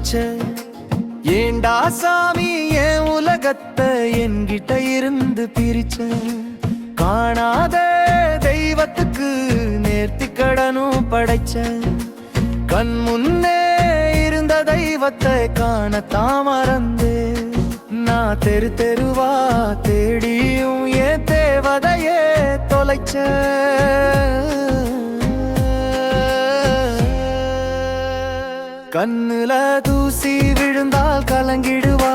வச்ச. ஏண்டா சாமி என் உலகத்தை என்கிட்ட இருந்து பிரிச்ச. காணாத தெய்வத்துக்கு நேர்த்தி கடனும் படைச்ச. கண் முன்னே இருந்த தெய்வத்தை காணத்தான் மறந்து. நான் தெரு தெருவா தேடியும் என் தேவதையே தொலைச்ச. கண்ணுல தூசி விழுந்தால் கலங்கிடுவா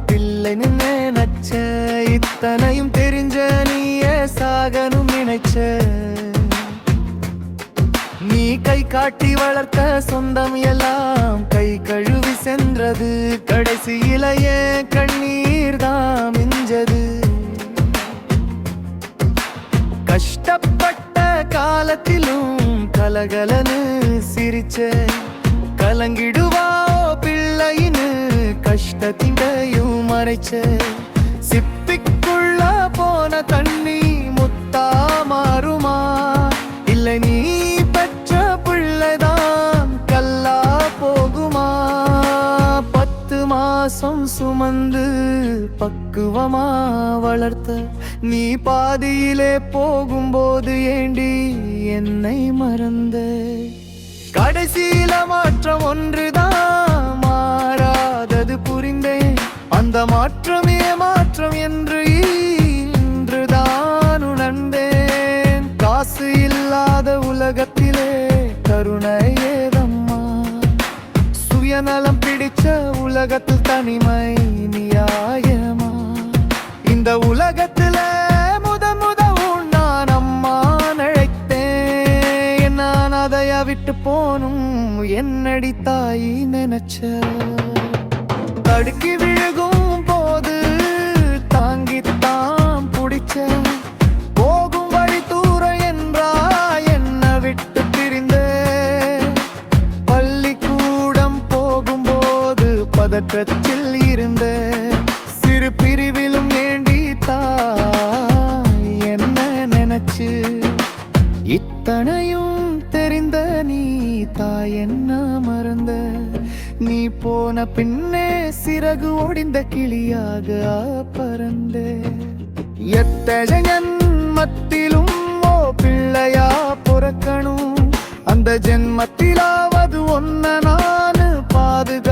பிள்ளைன்னு நினைச்ச. இத்தனையும் தெரிஞ்ச நீயே சாகனும் நினைச்ச. நீ கை காட்டி வளர்த்த சொந்தம் எல்லாம் கை கழுவி சென்றது. கடைசியில ஏன் கண்ணீர் தான் மிஞ்சது. கஷ்டப்பட்ட காலத்திலும் கலகலன்னு சிரிச்ச. கலங்கிடுவா பிள்ளைன்னு கஷ்டத்தின்டையும் மறைச்ச. சிப்பிக்குள்ள போன தண்ணி முத்தா மாறுமா? இல்லை நீ பெற்ற பிள்ளைதான் கல்லா போகுமா? 10 மாசம் சுமந்து பக்குவமா வளர்த்த நீ பாதியிலே போகும்போது ஏண்டி என்னை மறந்த? கடைசியில மாற்றம் ஒன்றுதான் மாறாதது புரிந்தேன். அந்த மாற்றமே மாற்றம் என்று இன்றுதான் உணர்ந்தேன். காசு இல்லாத உலகத்திலே கருணை ஏதம்மா? சுயநலம் பிடிச்ச உலகத்தில் தனிமை நியாயமா? இந்த உலகத்துல நான் அம்மா நினைத்தேன். நான் அதைய விட்டு போனும் என்னடி தாயி நினைச்ச. தடுக்கி விழுகும் போது தாங்கித்தான் பிடிச்ச. போகும் வழி தூர என்றா என்ன விட்டு பிரிந்த. பள்ளிக்கூடம் போகும்போது பதற்றத்தில் இருந்த. சிறு பிரிவிலும் ஏண்டி தாய் என்ன நினைச்சு. இத்தனையும் தெரிந்த நீ தாய் என்ன மறந்த. நீ போன பின்னே சிறகு ஒடிந்த கிளியாக பறந்த. எத்தனை ஜென்மத்திலும் ஓ பிள்ளையா பொறக்கணும். அந்த ஜென்மத்திலாவது ஒன்ன நான் பாதுகாக்கணும்.